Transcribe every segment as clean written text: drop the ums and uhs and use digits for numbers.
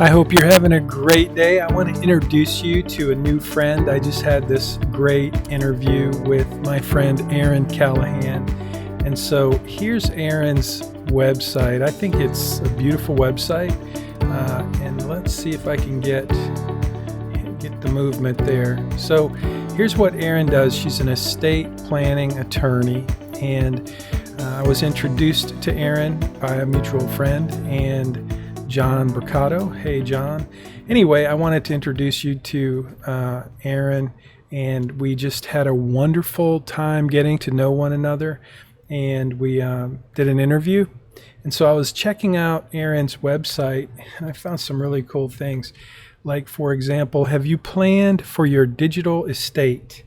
I hope you're having a great day. I want to introduce you to a new friend. I just had this great interview with my friend Erin Callahan. And so here's Erin's website. I think it's a beautiful website. And let's see if I can get the movement there. So here's what Erin does. She's an estate planning attorney. And I was introduced to Erin by a mutual friend and John Mercado. Hey, John. Anyway, I wanted to introduce you to Erin, and we just had a wonderful time getting to know one another, and we did an interview. And so I was checking out Erin's website, and I found some really cool things. Like, for example, have you planned for your digital estate?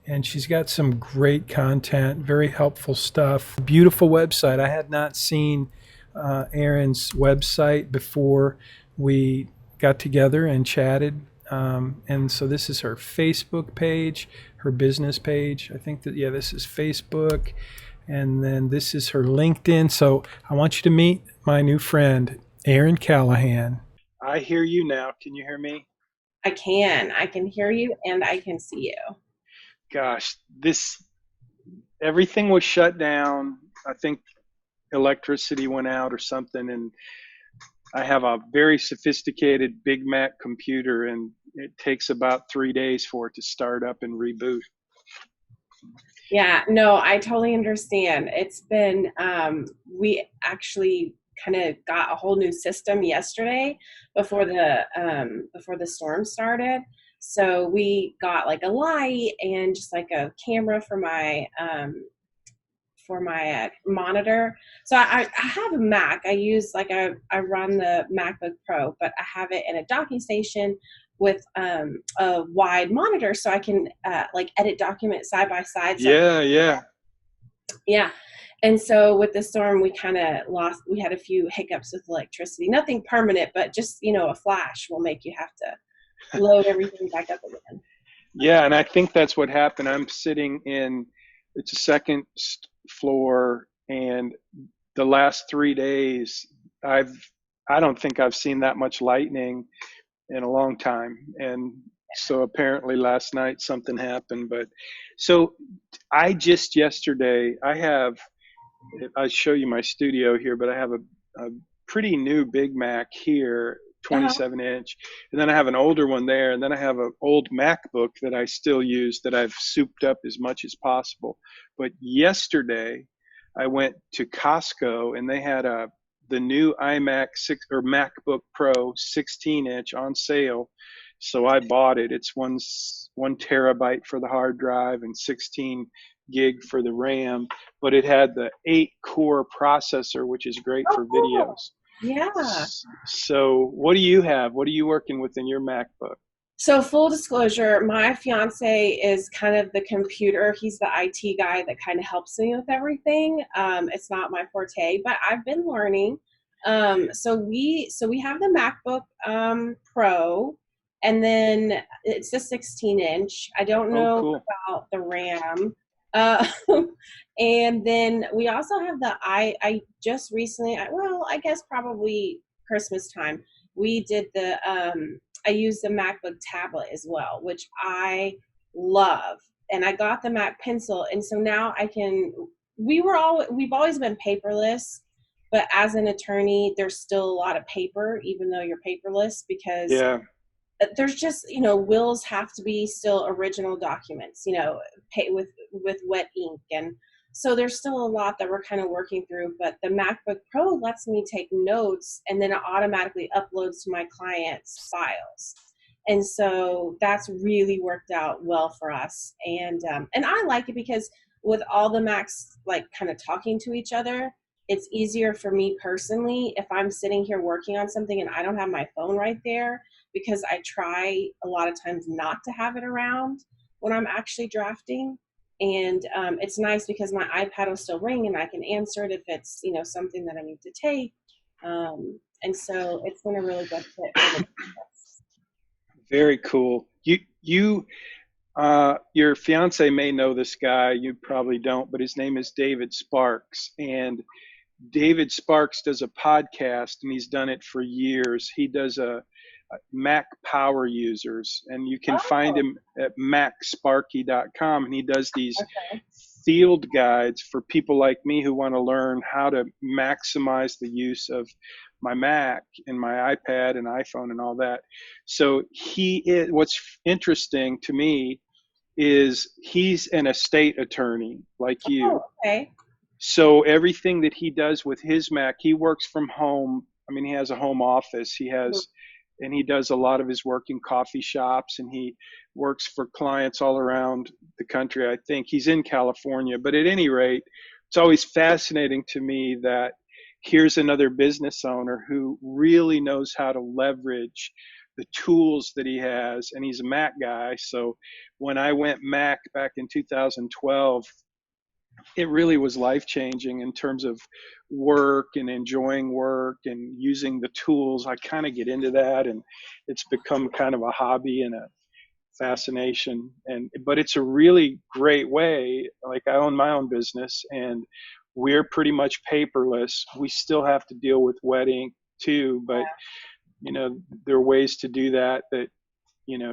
And she's got some great content, very helpful stuff. Beautiful website. I had not seen Erin's website before we got together and chatted. And so this is her Facebook page, her business page. I think that, this is Facebook. And then this is her LinkedIn. So I want you to meet my new friend, Erin Callahan. I hear you now. Can you hear me? I can. I can hear you and I can see you. Gosh, everything was shut down. I think electricity went out or something, and I have a very sophisticated Big Mac computer, and it takes about 3 days for it to start up and reboot. Yeah, no, I totally understand. It's been we actually kind of got a whole new system yesterday before the storm started. So we got like a light and just like a camera for my monitor. So I have a Mac. I run the MacBook Pro, but I have it in a docking station with a wide monitor, so I can edit documents side by side. So yeah. And so with the storm, we had a few hiccups with electricity. Nothing permanent, but just a flash will make you have to load everything back up again. Yeah, and I think that's what happened. I'm sitting it's a second floor, and the last 3 days I don't think I've seen that much lightning in a long time. And so apparently last night something happened. But so I just yesterday, I'll show you my studio here, but I have a pretty new Big Mac here, 27 inch, and then I have an older one there, and then I have an old MacBook that I still use that I've souped up as much as possible. But yesterday I went to Costco, and they had the new MacBook Pro 16 inch on sale, so I bought it. It's 1 terabyte for the hard drive and 16 gig for the RAM, but it had the 8-core processor, which is great for videos. Yeah. So what do you have? What are you working with in your MacBook? So full disclosure, my fiance is kind of the computer. He's the IT guy that kind of helps me with everything. It's not my forte, but I've been learning. So we have the MacBook Pro, and then it's a 16 inch. I don't know about the RAM. And then we also have I just recently, I guess probably Christmas time, we did I used the MacBook tablet as well, which I love. And I got the Mac Pencil. And so now we've always been paperless, but as an attorney, there's still a lot of paper, even though you're paperless, because there's just, wills have to be still original documents, with wet ink. And so there's still a lot that we're kind of working through, but the MacBook Pro lets me take notes, and then it automatically uploads to my client's files. And so that's really worked out well for us. And I like it because with all the Macs kind of talking to each other, it's easier for me personally if I'm sitting here working on something and I don't have my phone right there, because I try a lot of times not to have it around when I'm actually drafting. And it's nice because my iPad will still ring and I can answer it if it's, something that I need to take. And so it's been a really good fit for the process. Very cool. Your fiance may know this guy. You probably don't, but his name is David Sparks. And David Sparks does a podcast, and he's done it for years. He does a Mac power users, and you can find Oh, him at macsparky.com, and he does these okay. field guides for people like me who want to learn how to maximize the use of my Mac and my iPad and iPhone and all that. So what's interesting to me is he's an estate attorney like Oh, you. okay. So everything that he does with his Mac, he works from home. I mean, he has a home office. And he does a lot of his work in coffee shops, and he works for clients all around the country. I think he's in California, but at any rate, it's always fascinating to me that here's another business owner who really knows how to leverage the tools that he has, and he's a Mac guy. So when I went Mac back in 2012, it really was life changing in terms of work and enjoying work and using the tools. I kind of get into that, and it's become kind of a hobby and a fascination. But it's a really great way. Like, I own my own business, and we're pretty much paperless. We still have to deal with wet ink too, but there are ways to do that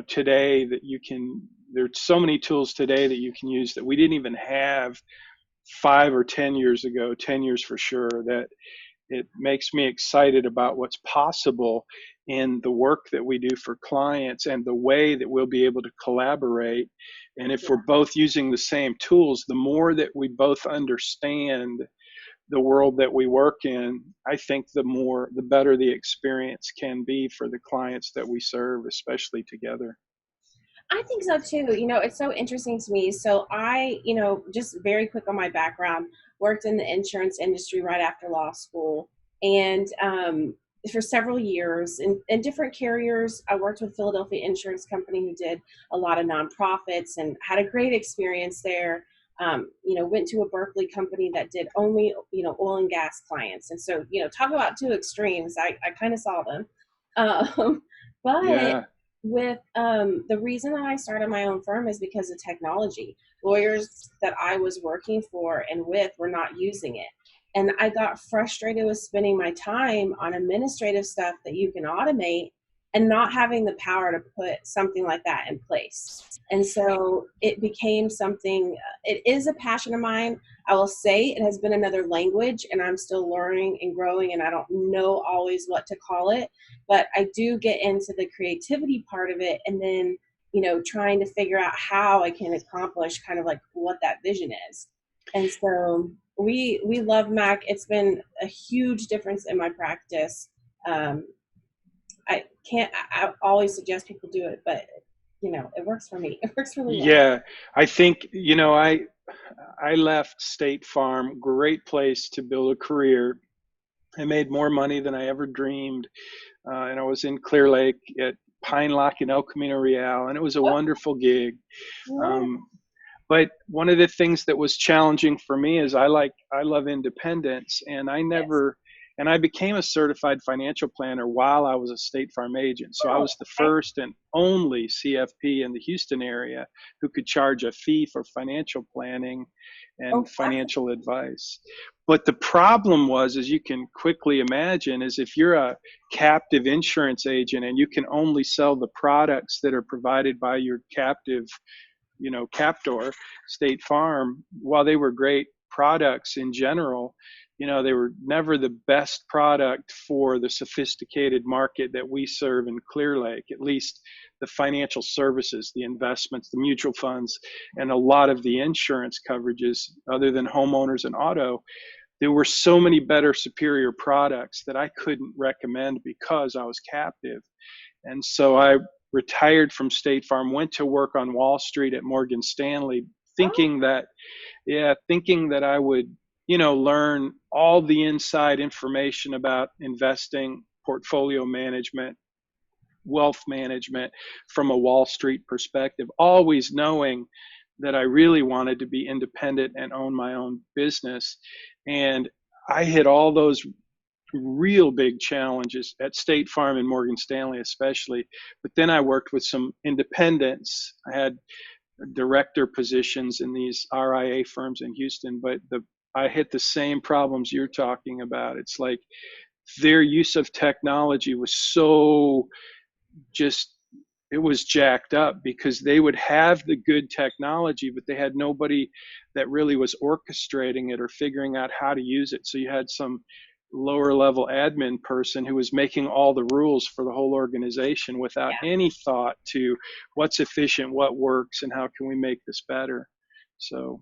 today that you can. There's so many tools today that you can use that we didn't even have 5 or 10 years ago, 10 years for sure, that it makes me excited about what's possible in the work that we do for clients and the way that we'll be able to collaborate. And if we're both using the same tools, the more that we both understand the world that we work in, I think the better the experience can be for the clients that we serve, especially together. I think so too. It's so interesting to me. So just very quick on my background, worked in the insurance industry right after law school. And for several years in different carriers, I worked with Philadelphia Insurance Company, who did a lot of nonprofits and had a great experience there. Went to a Berkeley company that did only, oil and gas clients. And so, talk about two extremes. I kind of saw them. Um, but Yeah. with the reason that I started my own firm is because of technology. Lawyers that I was working for and with were not using it. And I got frustrated with spending my time on administrative stuff that you can automate and not having the power to put something like that in place. And so it became something, it is a passion of mine. I will say it has been another language, and I'm still learning and growing, and I don't know always what to call it, but I do get into the creativity part of it, and then, trying to figure out how I can accomplish kind of like what that vision is. And so we love Mac. It's been a huge difference in my practice. Um, I always suggest people do it, but it works for me. It works really well. Yeah, I think, I left State Farm, great place to build a career. I made more money than I ever dreamed. And I was in Clear Lake at Pine Lock in El Camino Real, and it was a Oh, wonderful gig. yeah. Um, but one of the things that was challenging for me is I love independence, and Yes. I became a certified financial planner while I was a State Farm agent. So I Oh, was the okay. first and only CFP in the Houston area who could charge a fee for financial planning Oh, and wow. financial advice. But the problem was, as you can quickly imagine, is if you're a captive insurance agent and you can only sell the products that are provided by your captive, captor, State Farm, while they were great products in general, they were never the best product for the sophisticated market that we serve in Clear Lake, at least the financial services, the investments, the mutual funds, and a lot of the insurance coverages other than homeowners and auto. There were so many better, superior products that I couldn't recommend because I was captive. And so I retired from State Farm, went to work on Wall Street at Morgan Stanley, Oh, thinking that I would, learn all the inside information about investing, portfolio management, wealth management from a Wall Street perspective, always knowing that I really wanted to be independent and own my own business. And I hit all those real big challenges at State Farm and Morgan Stanley, especially. But then I worked with some independents. I had director positions in these RIA firms in Houston. But the I hit the same problems you're talking about. It's like their use of technology was so just, it was jacked up because they would have the good technology, but they had nobody that really was orchestrating it or figuring out how to use it. So you had some lower level admin person who was making all the rules for the whole organization without Yeah. any thought to what's efficient, what works, and how can we make this better. So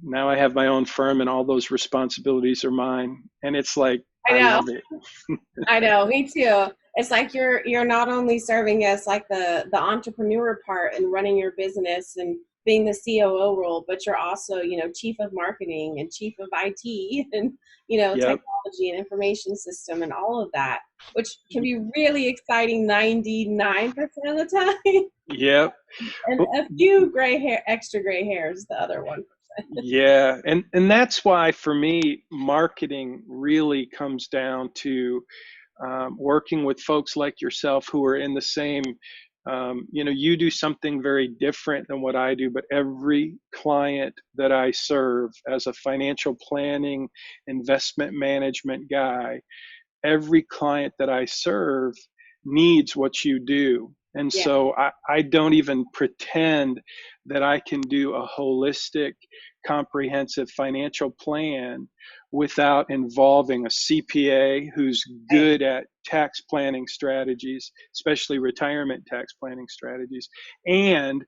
now I have my own firm and all those responsibilities are mine. And it's like, I I know. love it. I know, me too. It's like you're not only serving as like the entrepreneur part and running your business and being the COO role, but you're also, chief of marketing and chief of IT and, Yep. technology and information system and all of that, which can be really exciting 99% of the time. Yep. And a few extra gray hairs, the other one. Yeah, and that's why for me, marketing really comes down to working with folks like yourself who are in the same. You do something very different than what I do, but every client that I serve as a financial planning, investment management guy, every client that I serve needs what you do. And Yeah. so I don't even pretend that I can do a holistic, comprehensive financial plan without involving a CPA who's Right. good at tax planning strategies, especially retirement tax planning strategies, and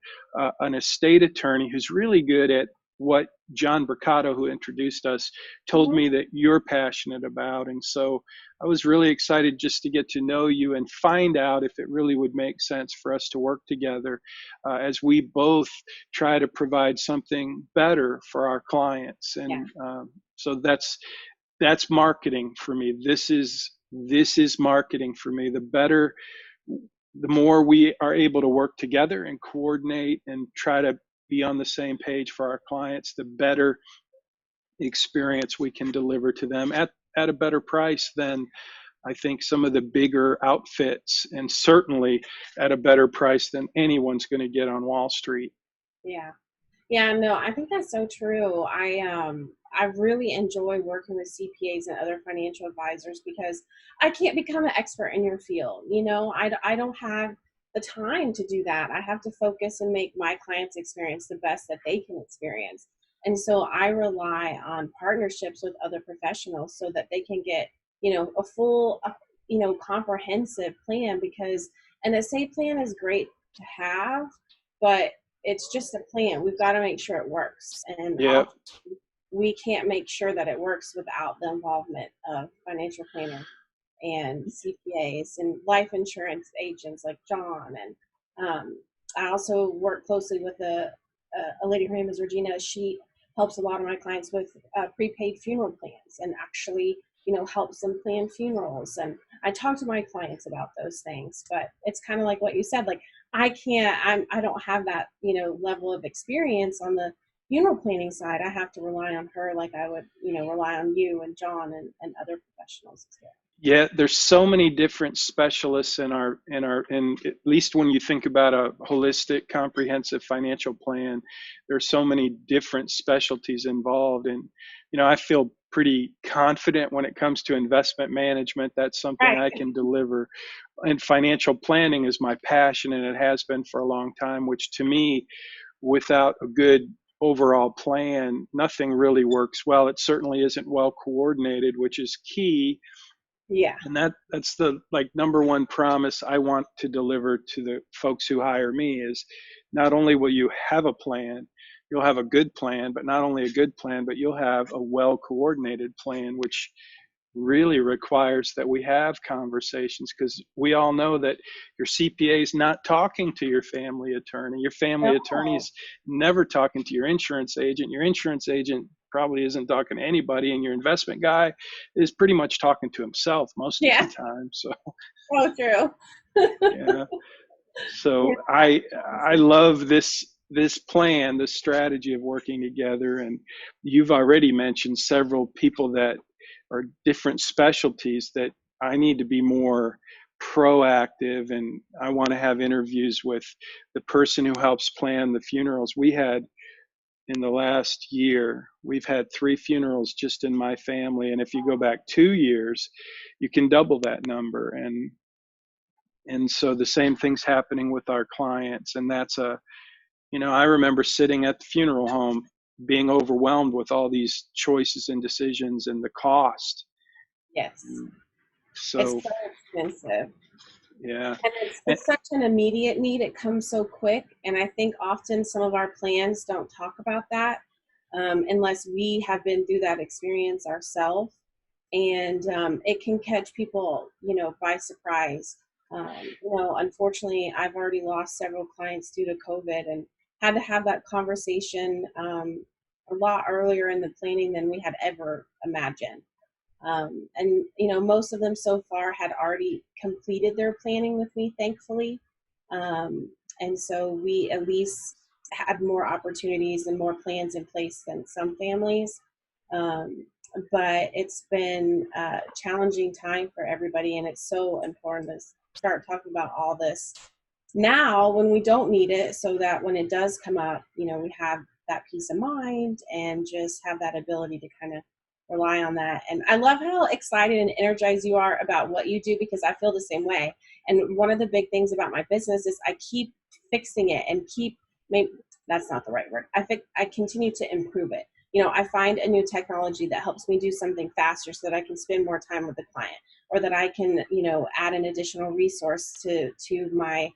an estate attorney who's really good at what John Bercato, who introduced us, told Mhm. me that you're passionate about. And so I was really excited just to get to know you and find out if it really would make sense for us to work together as we both try to provide something better for our clients. Yeah. And so that's marketing for me. This is marketing for me. The more we are able to work together and coordinate and try to be on the same page for our clients, the better experience we can deliver to them at a better price than I think some of the bigger outfits, and certainly at a better price than anyone's going to get on Wall Street. Yeah. Yeah, no, I think that's so true. I really enjoy working with CPAs and other financial advisors because I can't become an expert in your field. I don't have the time to do that. I have to focus and make my clients experience the best that they can experience. And so I rely on partnerships with other professionals so that they can get, a full, comprehensive plan because an estate plan is great to have, but it's just a plan. We've got to make sure it works. And Yeah, we can't make sure that it works without the involvement of financial planners and CPAs and life insurance agents like John. And I also work closely with a lady, her name is Regina. She helps a lot of my clients with prepaid funeral plans and actually, helps them plan funerals. And I talk to my clients about those things, but it's kind of like what you said, like I don't have that, level of experience on the funeral planning side. I have to rely on her like I would, rely on you and John and other professionals as well. yeah. There's so many different specialists in at least when you think about a holistic, comprehensive financial plan, there's so many different specialties involved. And I feel pretty confident when it comes to investment management. That's something Right. I can deliver. And financial planning is my passion, and it has been for a long time. Which to me, without a good overall plan, nothing really works well. It certainly isn't well coordinated, which is key. Yeah. And that's the like number one promise I want to deliver to the folks who hire me is not only will you have a plan, you'll have a good plan, but not only a good plan, but you'll have a well coordinated plan, which really requires that we have conversations because we all know that your CPA is not talking to your family attorney. Your family attorney Oh, is never talking to your insurance agent. Your insurance agent probably isn't talking to anybody, and your investment guy is pretty much talking to himself most of the yeah. time. So So true. yeah. So I love this plan, this strategy of working together. And you've already mentioned several people that are different specialties that I need to be more proactive, and I want to have interviews with the person who helps plan the funerals. We had in the last year. We've had 3 funerals just in my family, and if you go back 2 years, you can double that number. And so the same thing's happening with our clients, and that's I remember sitting at the funeral home being overwhelmed with all these choices and decisions and the cost. Yes. So It's so expensive. yeah. And it's such an immediate need. It comes so quick. And I think often some of our plans don't talk about that unless we have been through that experience ourselves. And it can catch people, by surprise. Unfortunately, I've already lost several clients due to COVID and had to have that conversation a lot earlier in the planning than we had ever imagined. And most of them so far had already completed their planning with me, thankfully. And so we at least had more opportunities and more plans in place than some families. But it's been a challenging time for everybody, and it's so important to start talking about all this now when we don't need it, so that when it does come up, we have that peace of mind and just have that ability to kind of rely on that. And I love how excited and energized you are about what you do, because I feel the same way. And one of the big things about my business is I keep fixing it and maybe that's not the right word. I continue to improve it. I find a new technology that helps me do something faster so that I can spend more time with the client, or that I can, add an additional resource to my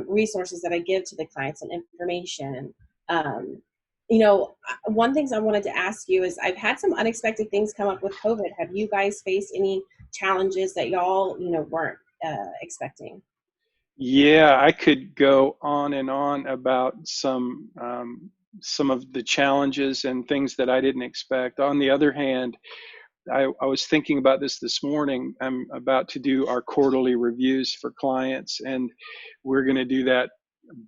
resources that I give to the clients and information. One things I wanted to ask you is I've had some unexpected things come up with COVID. Have you guys faced any challenges that y'all, weren't expecting? Yeah, I could go on and on about some of the challenges and things that I didn't expect. On the other hand, I was thinking about this morning. I'm about to do our quarterly reviews for clients, and we're going to do that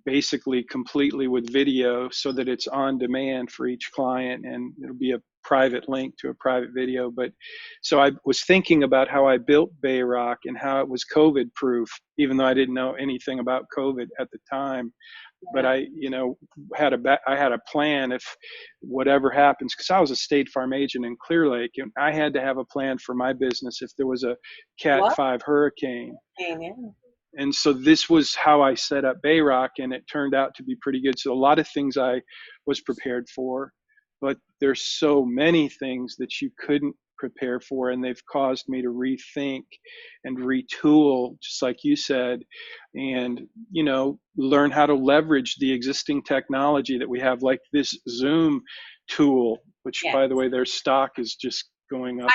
basically completely with video so that it's on demand for each client, and it'll be a private link to a private video. But so I was thinking about how I built Bayrock and how it was COVID proof, even though I didn't know anything about COVID at the time. But I had a plan if whatever happens, because I was a State Farm agent in Clear Lake, and I had to have a plan for my business if there was a Cat What? 5 hurricane. Amen. And so this was how I set up Bayrock, and it turned out to be pretty good. So a lot of things I was prepared for, but there's so many things that you couldn't prepare for, and they've caused me to rethink and retool, just like you said, and learn how to leverage the existing technology that we have, like this Zoom tool, which by the way, their stock is just going up.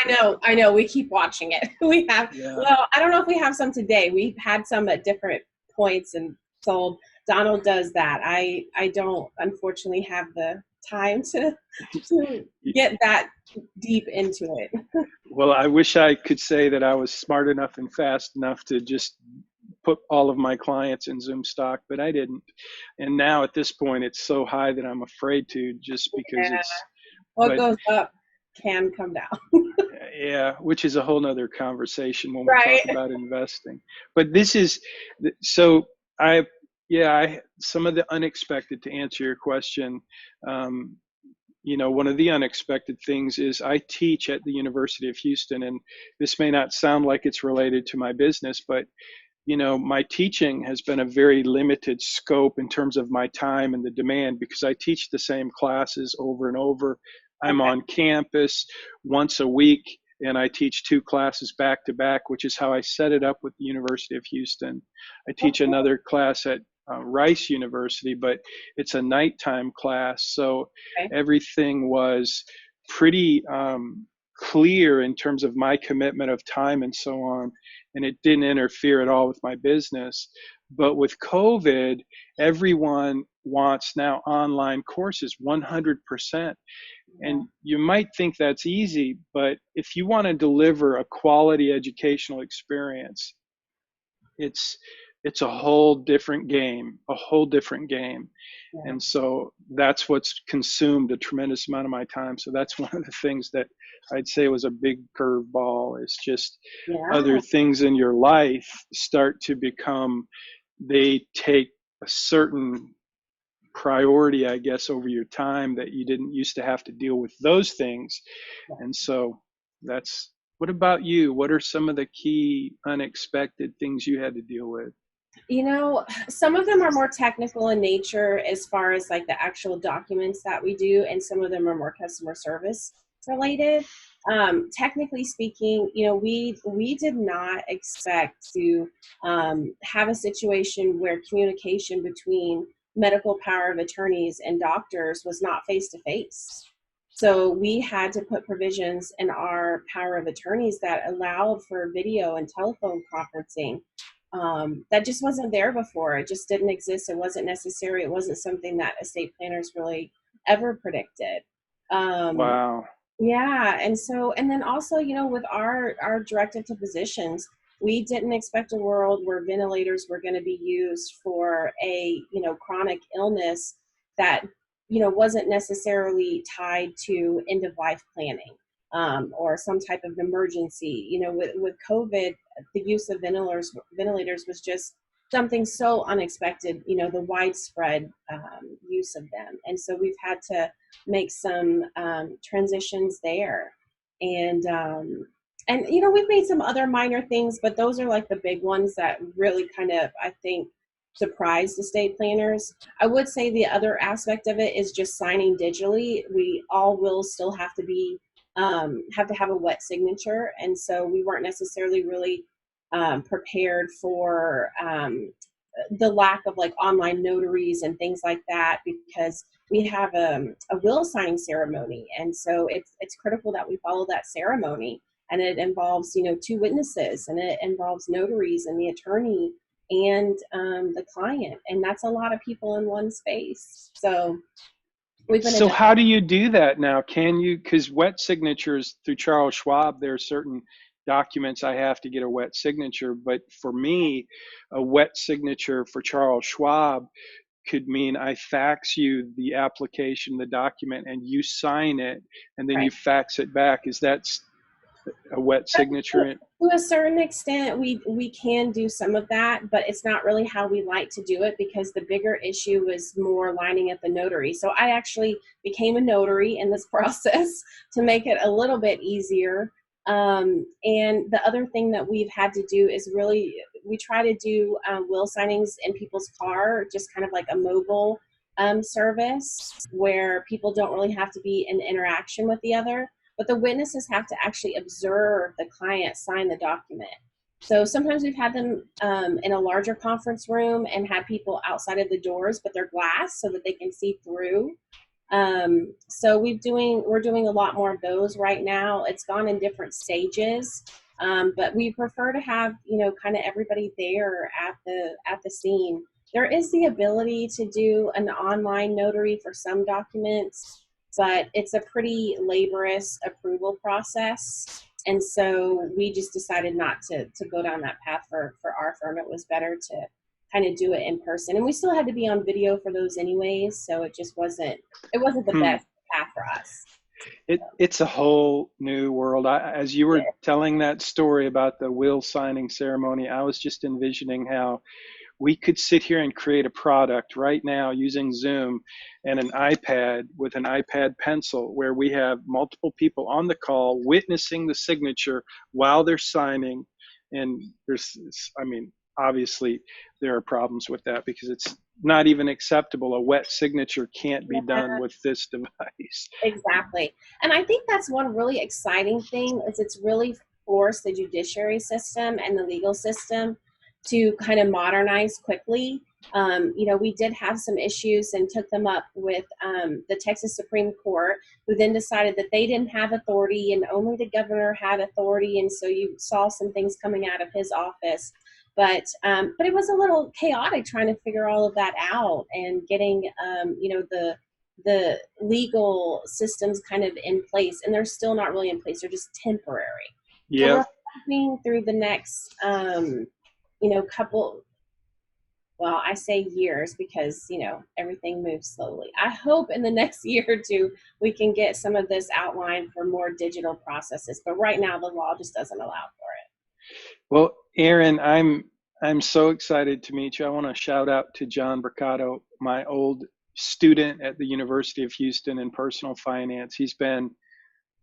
I know. We keep watching it. We have, well, I don't know if we have some today. We've had some at different points and sold. Donald does that. I don't, unfortunately, have the time to get that deep into it. Well, I wish I could say that I was smart enough and fast enough to just put all of my clients in Zoom stock, but I didn't. And now at this point, it's so high that I'm afraid to, just because it's what goes up can come down. Yeah, which is a whole nother conversation when we talk about investing. But this is so I some of the unexpected, to answer your question. One of the unexpected things is I teach at the University of Houston, and this may not sound like it's related to my business, but my teaching has been a very limited scope in terms of my time and the demand, because I teach the same classes over and over. I'm on campus once a week, and I teach 2 classes back to back, which is how I set it up with the University of Houston. I teach another class at Rice University, but it's a nighttime class. So everything was pretty clear in terms of my commitment of time and so on, and it didn't interfere at all with my business. But with COVID, everyone wants now online courses 100%. And you might think that's easy, but if you want to deliver a quality educational experience, it's a whole different game, And so that's what's consumed a tremendous amount of my time. So that's one of the things that I'd say was a big curveball, is just other things in your life start to become, they take a certain priority, I guess, over your time, that you didn't used to have to deal with those things. And so that's, what about you? What are some of the key unexpected things you had to deal with? You know, some of them are more technical in nature as far as like the actual documents that we do, and some of them are more customer service related. Technically speaking, you know, we did not expect to have a situation where communication between medical power of attorneys and doctors was not face to face. So we had to put provisions in our power of attorneys that allowed for video and telephone conferencing. That just wasn't there before. It just didn't exist. It wasn't necessary. It wasn't something that estate planners really ever predicted. Um, Wow. yeah, and so, and then also, you know, with our directive to physicians, we didn't expect a world where ventilators were going to be used for a, you know, chronic illness that, you know, wasn't necessarily tied to end of life planning, or some type of emergency. You know, with COVID, the use of ventilators was just something so unexpected. You know, the widespread use of them, and so we've had to make some transitions there, and you know, we've made some other minor things, but those are like the big ones that really kind of, I think, surprised estate planners. I would say the other aspect of it is just signing digitally. We all will still have to be have to have a wet signature, and so we weren't necessarily really prepared for the lack of like online notaries and things like that, because we have a will signing ceremony, and so it's critical that we follow that ceremony, and it involves, you know, two witnesses, and it involves notaries and the attorney and the client, and that's a lot of people in one space. So we've been So adjusting. how do you do that now? Can you, because wet signatures through Charles Schwab, there are certain documents I have to get a wet signature. But for me, a wet signature for Charles Schwab could mean I fax you the application, the document, and you sign it, and then you Right. fax it back. Is that a wet signature? To a certain extent, we can do some of that, but it's not really how we like to do it, because the bigger issue was more lining at the notary. So I actually became a notary in this process to make it a little bit easier. And the other thing that we've had to do is really, we try to do will signings in people's car, just kind of like a mobile service where people don't really have to be in interaction with the other, but the witnesses have to actually observe the client sign the document. So sometimes we've had them in a larger conference room and had people outside of the doors, but they're glass so that they can see through. So we're doing a lot more of those right now. It's gone in different stages, but we prefer to have, you know, kind of everybody there at the scene. There is the ability to do an online notary for some documents, but it's a pretty laborious approval process. And so we just decided not to go down that path for our firm. It was better to kind of do it in person. And we still had to be on video for those anyways, so it just wasn't the Hmm. best path for us. It's a whole new world. As you were telling that story about the will signing ceremony, I was just envisioning how we could sit here and create a product right now using Zoom and an iPad with an iPad pencil, where we have multiple people on the call witnessing the signature while they're signing. And I mean, obviously there are problems with that, because it's not even acceptable. A wet signature can't be done with this device. Exactly. And I think that's one really exciting thing, is it's really forced the judiciary system and the legal system to kind of modernize quickly. You know, we did have some issues and took them up with the Texas Supreme Court, who then decided that they didn't have authority and only the governor had authority. And so you saw some things coming out of his office. But it was a little chaotic trying to figure all of that out and getting, you know, the legal systems kind of in place, and they're still not really in place. They're just temporary. So Yeah. we're hoping through the next, you know, well, I say years because, you know, everything moves slowly. I hope in the next year or two, we can get some of this outlined for more digital processes. But right now, the law just doesn't allow for Well, Erin, I'm so excited to meet you. I want to shout out to John Mercado, my old student at the University of Houston in personal finance. He's been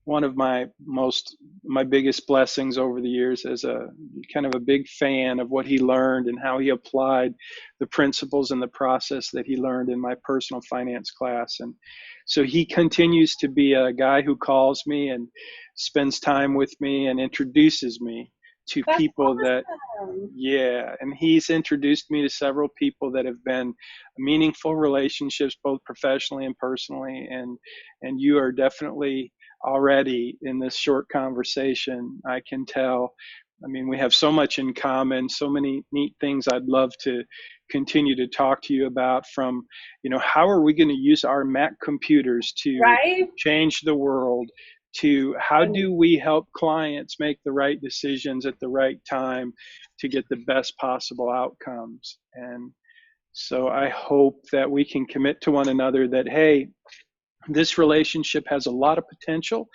one of my biggest blessings over the years, as a kind of a big fan of what he learned and how he applied the principles and the process that he learned in my personal finance class. And so he continues to be a guy who calls me and spends time with me and introduces me to That's people that, awesome. yeah, and he's introduced me to several people that have been meaningful relationships, both professionally and personally. And you are definitely already in this short conversation, I can tell. I mean, we have so much in common, so many neat things I'd love to continue to talk to you about, from, how are we going to use our Mac computers to Right? change the world, to how do we help clients make the right decisions at the right time to get the best possible outcomes. And so I hope that we can commit to one another that, hey, this relationship has a lot of potential.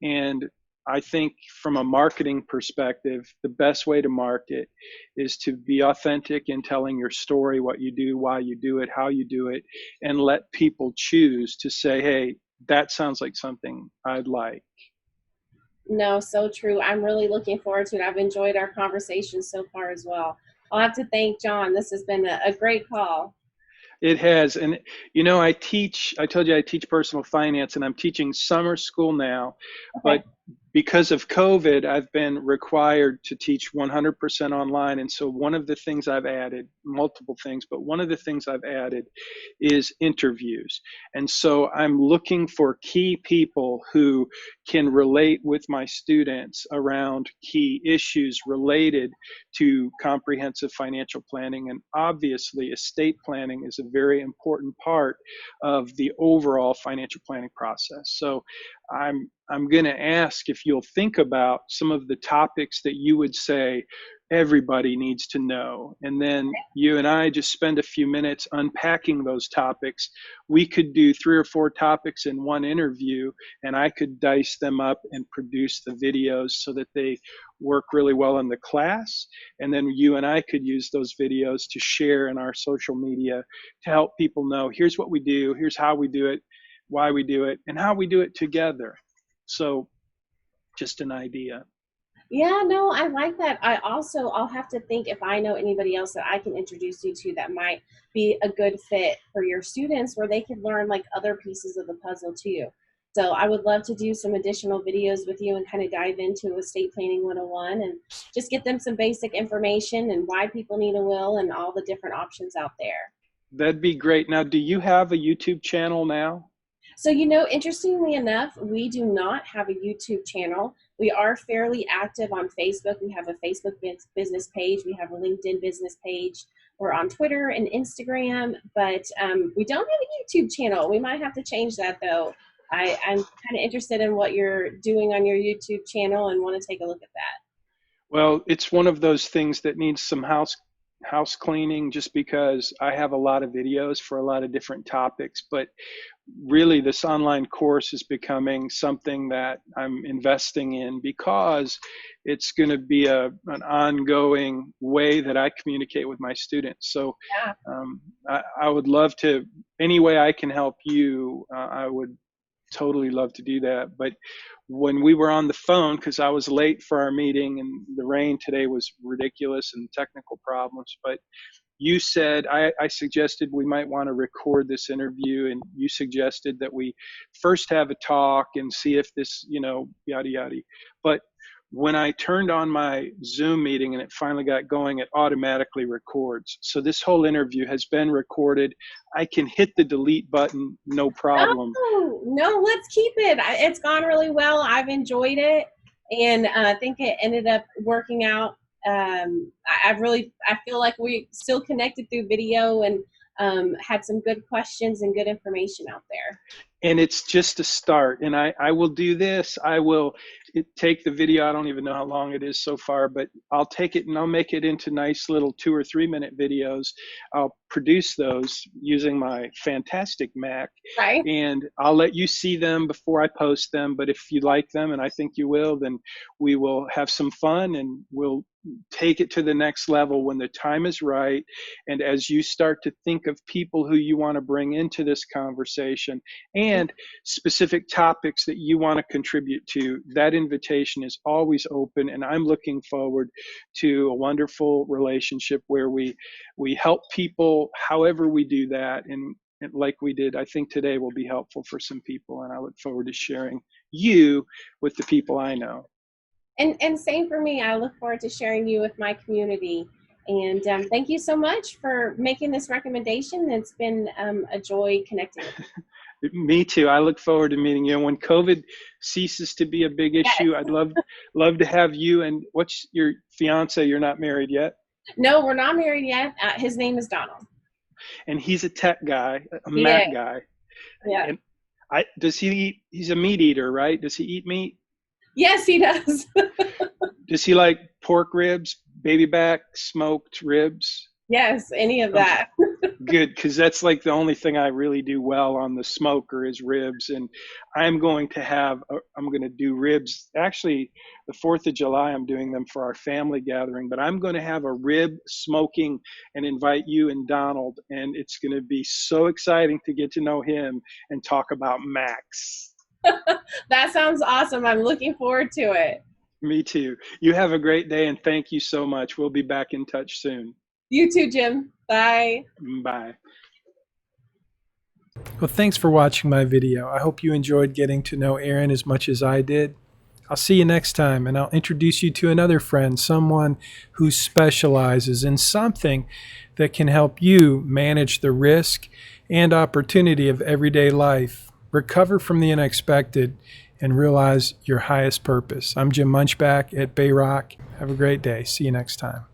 And I think from a marketing perspective, the best way to market is to be authentic in telling your story, what you do, why you do it, how you do it, and let people choose to say, hey, that sounds like something I'd like. No, so true. I'm really looking forward to it. I've enjoyed our conversation so far as well. I'll have to thank John. This has been a great call. It has. And, I told you I teach personal finance, and I'm teaching summer school now. Okay. But because of COVID, I've been required to teach 100% online. And so one of the things I've added, multiple things, but one of the things I've added is interviews. And so I'm looking for key people who can relate with my students around key issues related to comprehensive financial planning. And obviously, estate planning is a very important part of the overall financial planning process. So I'm going to ask if you'll think about some of the topics that you would say everybody needs to know. And then you and I just spend a few minutes unpacking those topics. We could do 3 or 4 topics in one interview, and I could dice them up and produce the videos so that they work really well in the class. And then you and I could use those videos to share in our social media to help people know, here's what we do, here's how we do it, why we do it, and how we do it together. So just an idea. Yeah, no, I like that. I'll have to think if I know anybody else that I can introduce you to that might be a good fit for your students, where they could learn like other pieces of the puzzle too. So I would love to do some additional videos with you and kind of dive into estate planning 101 and just get them some basic information and why people need a will and all the different options out there. That'd be great. Now, do you have a YouTube channel now? So, interestingly enough, we do not have a YouTube channel. We are fairly active on Facebook. We have a Facebook business page. We have a LinkedIn business page. We're on Twitter and Instagram, but we don't have a YouTube channel. We might have to change that though. I'm kind of interested in what you're doing on your YouTube channel and want to take a look at that. Well, it's one of those things that needs some house cleaning, just because I have a lot of videos for a lot of different topics. But really, this online course is becoming something that I'm investing in, because it's going to be an ongoing way that I communicate with my students. So Yeah. I would love to, any way I can help you, I would totally love to do that. But when we were on the phone, because I was late for our meeting and the rain today was ridiculous and technical problems, but you said, I suggested we might want to record this interview, and you suggested that we first have a talk and see if this, yada yada. But when I turned on my Zoom meeting and it finally got going, it automatically records. So this whole interview has been recorded. I can hit the delete button, no problem. No, no, let's keep it. It's gone really well. I've enjoyed it, and I think it ended up working out. I feel like we still connected through video and had some good questions and good information out there. And it's just a start. And I will do this. I will take the video. I don't even know how long it is so far, but I'll take it and I'll make it into nice little 2 or 3 minute videos. I'll produce those using my fantastic Mac. Right. And I'll let you see them before I post them. But if you like them, and I think you will, then we will have some fun, and we'll take it to the next level when the time is right. And as you start to think of people who you want to bring into this conversation and specific topics that you want to contribute to, that invitation is always open. And I'm looking forward to a wonderful relationship where we help people however we do that. And like we did, I think today will be helpful for some people. And I look forward to sharing you with the people I know. And same for me. I look forward to sharing you with my community. And thank you so much for making this recommendation. It's been a joy connecting with you. Me too. I look forward to meeting you. And when COVID ceases to be a big issue, I'd love to have you. And what's your fiance? You're not married yet? No, we're not married yet. His name is Donald. And he's a tech guy, a Mac guy. Yeah. And does he eat? He's a meat eater, right? Does he eat meat? Yes, he does. Does he like pork ribs, baby back, smoked ribs? Yes, any of that. Good, because that's like the only thing I really do well on the smoker is ribs. And I'm going to do ribs. Actually, the 4th of July, I'm doing them for our family gathering, but I'm going to have a rib smoking and invite you and Donald. And it's going to be so exciting to get to know him and talk about Macs. That sounds awesome. I'm looking forward to it. Me too. You have a great day, and thank you so much. We'll be back in touch soon. You too, Jim. Bye. Bye. Well, thanks for watching my video. I hope you enjoyed getting to know Erin as much as I did. I'll see you next time, and I'll introduce you to another friend, someone who specializes in something that can help you manage the risk and opportunity of everyday life, recover from the unexpected, and realize your highest purpose. I'm Jim Munchback at Bayrock. Have a great day. See you next time.